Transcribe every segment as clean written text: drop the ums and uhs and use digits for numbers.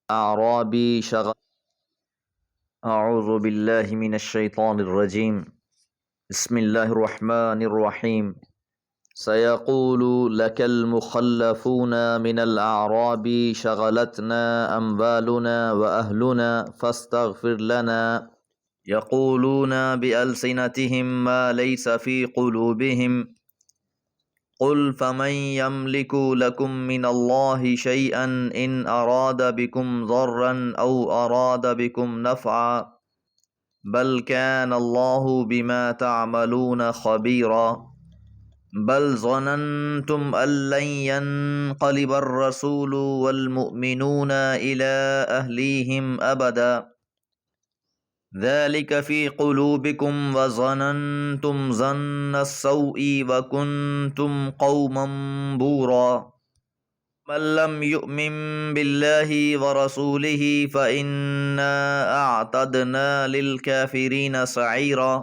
أعرابي شغل. أعوذ بالله من الشيطان الرجيم. بسم الله الرحمن الرحيم. سيقول لك المخلفون من الأعراب شغلتنا أموالنا وأهلنا فاستغفر لنا يقولون بألسنتهم ما ليس في قلوبهم قل فمن يملك لكم من الله شيئا إن أراد بكم ضرا أو أراد بكم نفعا بل كان الله بما تعملون خبيرا بل ظننتم أن لن ينقلب الرسول والمؤمنون إلى أهليهم أبدا ذلك في قلوبكم وظننتم ظن السوء وكنتم قوما بورا من لم يؤمن بالله ورسوله فإنا أعتدنا للكافرين سعيرا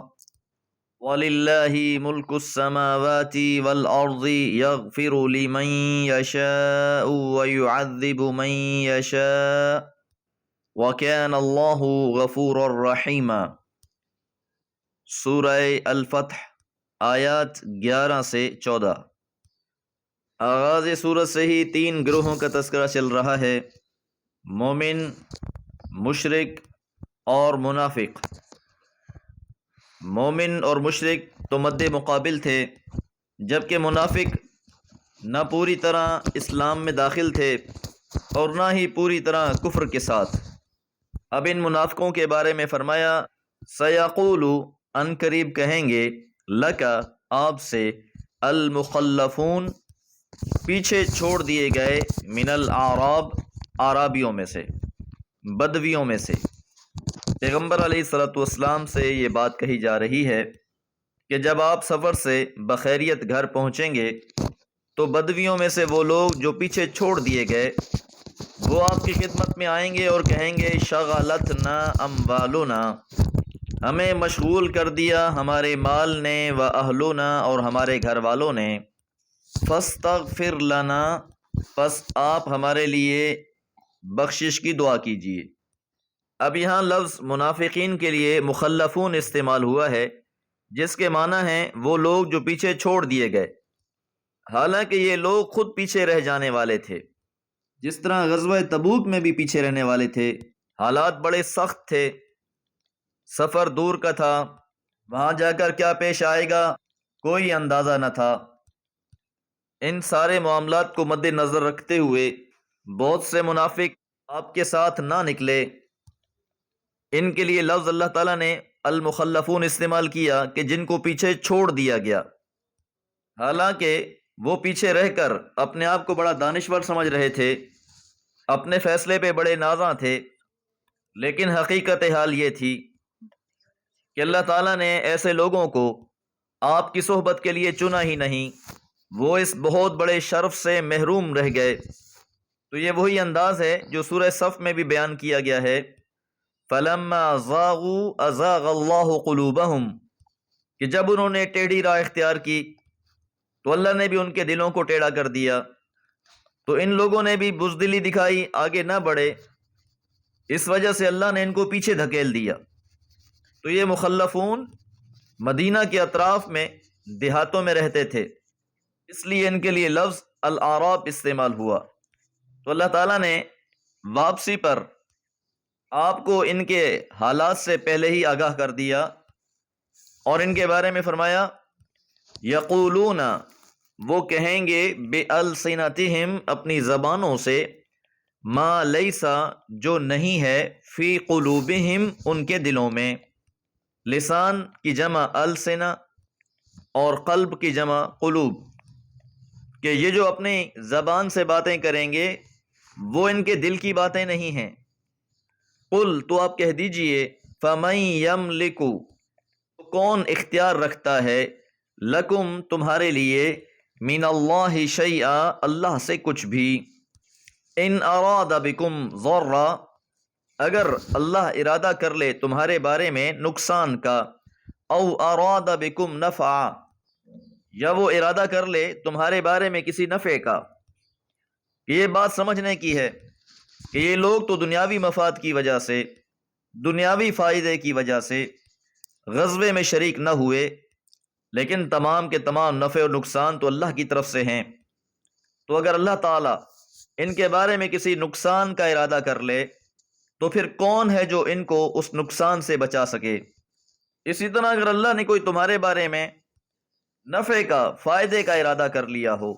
وَلِلَّهِ مُلْكُ السَّمَاوَاتِ وَالْأَرْضِ يَغْفِرُ لِمَن يَشَاءُ وَيُعَذِّبُ مَن يَشَاءُ وَكَانَ اللَّهُ غَفُورًا رَحِيمًا۔ سورہ الفتح آیات 11 سے 14۔ آغاز سورت سے ہی 3 گروہوں کا تذکرہ چل رہا ہے: مومن، مشرک اور منافق۔ مومن اور مشرک تو مد مقابل تھے، جبکہ منافق نہ پوری طرح اسلام میں داخل تھے اور نہ ہی پوری طرح کفر کے ساتھ۔ اب ان منافقوں کے بارے میں فرمایا سیقول، ان قریب کہیں گے، لکا، آپ سے، المخلفون، پیچھے چھوڑ دیے گئے، من الاعراب، اعرابیوں میں سے، بدویوں میں سے۔ پیغمبر علیہ الصلوۃ والسلام سے یہ بات کہی جا رہی ہے کہ جب آپ سفر سے بخیریت گھر پہنچیں گے تو بدویوں میں سے وہ لوگ جو پیچھے چھوڑ دیے گئے وہ آپ کی خدمت میں آئیں گے اور کہیں گے شغلتنا اموالنا، ہمیں مشغول کر دیا ہمارے مال نے، و اہلنا، اور ہمارے گھر والوں نے، فاستغفر لنا، پس آپ ہمارے لیے بخشش کی دعا کیجیے۔ اب یہاں لفظ منافقین کے لیے مخلفون استعمال ہوا ہے، جس کے معنی ہیں وہ لوگ جو پیچھے چھوڑ دیے گئے، حالانکہ یہ لوگ خود پیچھے رہ جانے والے تھے۔ جس طرح غزوہ تبوک میں بھی پیچھے رہنے والے تھے، حالات بڑے سخت تھے، سفر دور کا تھا، وہاں جا کر کیا پیش آئے گا کوئی اندازہ نہ تھا۔ ان سارے معاملات کو مد نظر رکھتے ہوئے بہت سے منافق آپ کے ساتھ نہ نکلے۔ ان کے لیے لفظ اللہ تعالیٰ نے المخلفون استعمال کیا کہ جن کو پیچھے چھوڑ دیا گیا، حالانکہ وہ پیچھے رہ کر اپنے آپ کو بڑا دانشور سمجھ رہے تھے، اپنے فیصلے پہ بڑے نازاں تھے، لیکن حقیقت حال یہ تھی کہ اللہ تعالیٰ نے ایسے لوگوں کو آپ کی صحبت کے لیے چنا ہی نہیں، وہ اس بہت بڑے شرف سے محروم رہ گئے۔ تو یہ وہی انداز ہے جو سورہ صف میں بھی بیان کیا گیا ہے، فَلَمَّا زَاغُوا أَزَاغَ اللَّهُ قُلُوبَهُمْ، کہ جب انہوں نے ٹیڑھی راہ اختیار کی تو اللہ نے بھی ان کے دلوں کو ٹیڑھا کر دیا۔ تو ان لوگوں نے بھی بزدلی دکھائی، آگے نہ بڑھے، اس وجہ سے اللہ نے ان کو پیچھے دھکیل دیا۔ تو یہ مخلفون مدینہ کے اطراف میں دیہاتوں میں رہتے تھے، اس لیے ان کے لیے لفظ الاعراب استعمال ہوا۔ تو اللہ تعالیٰ نے واپسی پر آپ کو ان کے حالات سے پہلے ہی آگاہ کر دیا اور ان کے بارے میں فرمایا یقولون، وہ کہیں گے، بِأَلْسِنَتِهِمْ، اپنی زبانوں سے، ما لیسا، جو نہیں ہے، فی قلوبہم، ان کے دلوں میں۔ لسان کی جمع السنہ اور قلب کی جمع قلوب، کہ یہ جو اپنی زبان سے باتیں کریں گے وہ ان کے دل کی باتیں نہیں ہیں۔ قل، تو آپ کہہ دیجئے، فَمَن یملک، کون اختیار رکھتا ہے، لکم، تمہارے لیے، من اللہ شیئا، اللہ سے کچھ بھی، ان اراد بکم ضرا، اگر اللہ ارادہ کر لے تمہارے بارے میں نقصان کا، او اراد بکم نفعا، یا وہ ارادہ کر لے تمہارے بارے میں کسی نفع کا۔ یہ بات سمجھنے کی ہے کہ یہ لوگ تو دنیاوی مفاد کی وجہ سے، دنیاوی فائدے کی وجہ سے غزوے میں شریک نہ ہوئے، لیکن تمام کے تمام نفع و نقصان تو اللہ کی طرف سے ہیں۔ تو اگر اللہ تعالیٰ ان کے بارے میں کسی نقصان کا ارادہ کر لے تو پھر کون ہے جو ان کو اس نقصان سے بچا سکے؟ اسی طرح اگر اللہ نے کوئی تمہارے بارے میں نفع کا، فائدے کا ارادہ کر لیا ہو،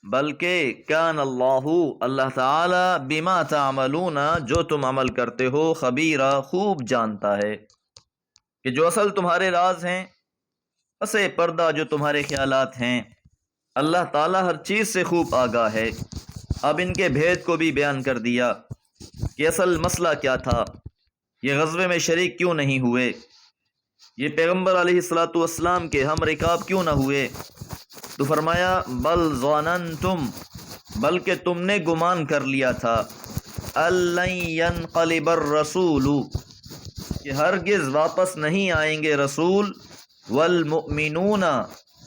بلکہ کان اللہ تعالی بما تعملون، جو تم عمل کرتے ہو، خبیرہ، خوب جانتا ہے کہ جو اصل تمہارے راز ہیں، پس پردہ جو تمہارے خیالات ہیں، اللہ تعالیٰ ہر چیز سے خوب آگاہ ہے۔ اب ان کے بھید کو بھی بیان کر دیا کہ اصل مسئلہ کیا تھا، یہ غزوے میں شریک کیوں نہیں ہوئے، یہ پیغمبر علیہ الصلوۃ والسلام کے ہم رکاب کیوں نہ ہوئے؟ تو فرمایا بل ظننتم، بلکہ تم نے گمان کر لیا تھا، الن ينقلب الرسول، کہ ہرگز واپس نہیں آئیں گے رسول، والمؤمنون،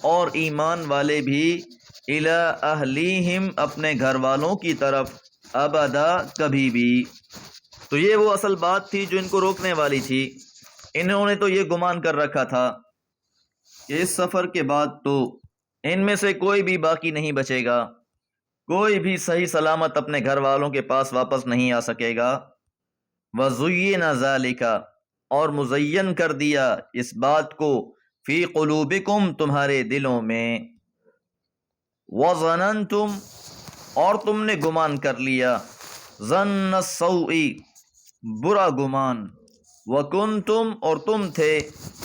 اور ایمان والے بھی، الی اہلیہم، اپنے گھر والوں کی طرف، ابدا، کبھی بھی۔ تو یہ وہ اصل بات تھی جو ان کو روکنے والی تھی۔ انہوں نے تو یہ گمان کر رکھا تھا کہ اس سفر کے بعد تو ان میں سے کوئی بھی باقی نہیں بچے گا، کوئی بھی صحیح سلامت اپنے گھر والوں کے پاس واپس نہیں آ سکے گا۔ وَزُيِّنَ ذَلِكَ، اور مزین کر دیا اس بات کو، فی قلوبکم، تمہارے دلوں میں، وَظَنَنْتُمْ، اور تم نے گمان کر لیا، ظن السوء، برا گمان، وَكُنْتُمْ، اور تم تھے،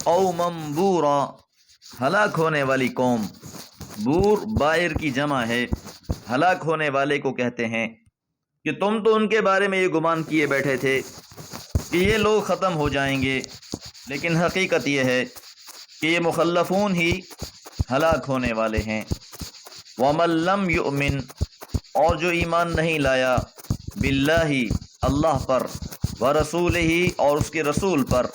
قوما بورا، ہلاک ہونے والی قوم۔ بور بائر کی جمع ہے، ہلاک ہونے والے کو کہتے ہیں، کہ تم تو ان کے بارے میں یہ گمان کیے بیٹھے تھے کہ یہ لوگ ختم ہو جائیں گے، لیکن حقیقت یہ ہے کہ یہ مخلفون ہی ہلاک ہونے والے ہیں۔ وَمَن لَّمْ يُؤْمِن، اور جو ایمان نہیں لایا، بِاللَّهِ، اللہ پر، وَرَسُولِهِ، اور اس کے رسول پر،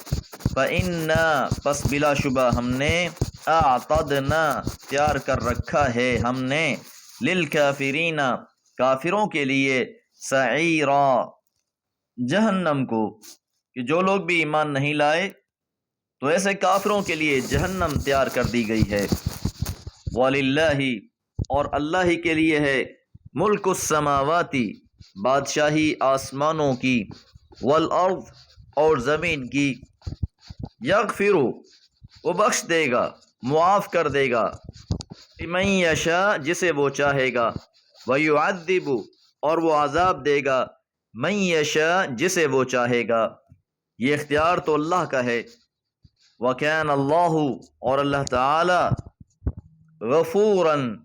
فَإِنَّا، پس بلا شبہ ہم نے، أَعْتَدْنَا، تیار کر رکھا ہے ہم نے، لِلْكَافِرِينَ، کافروں کے لیے، سعیرا، جہنم کو، کہ جو لوگ بھی ایمان نہیں لائے تو ایسے کافروں کے لیے جہنم تیار کر دی گئی ہے۔ وَلِلَّهِ، اور اللہ ہی کے لیے ہے، ملک السماواتی، بادشاہی آسمانوں کی، والارض، اور زمین کی، یغفر، وہ بخش دے گا، معاف کر دے گا، لمن یشاء، جسے وہ چاہے گا، ویعذب، اور وہ عذاب دے گا، من یشاء، جسے وہ چاہے گا۔ یہ اختیار تو اللہ کا ہے۔ وَكَانَ اللَّهُ، اور اللہ تعالی، غفوراً،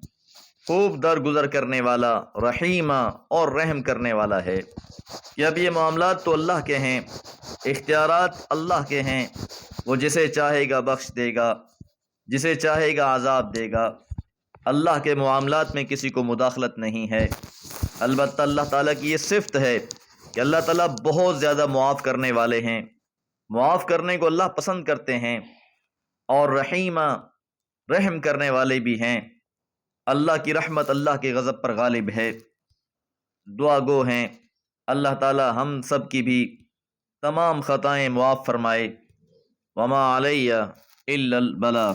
خوب درگزر کرنے والا، رحیمہ، اور رحم کرنے والا ہے۔ کہ اب یہ معاملات تو اللہ کے ہیں، اختیارات اللہ کے ہیں، وہ جسے چاہے گا بخش دے گا، جسے چاہے گا عذاب دے گا۔ اللہ کے معاملات میں کسی کو مداخلت نہیں ہے۔ البتہ اللہ تعالیٰ کی یہ صفت ہے کہ اللہ تعالیٰ بہت زیادہ معاف کرنے والے ہیں، معاف کرنے کو اللہ پسند کرتے ہیں، اور رحیمہ، رحم کرنے والے بھی ہیں۔ اللہ کی رحمت اللہ کے غضب پر غالب ہے۔ دعا گو ہیں اللہ تعالیٰ ہم سب کی بھی تمام خطائیں معاف فرمائے۔ وما علیہ الا البلاغ۔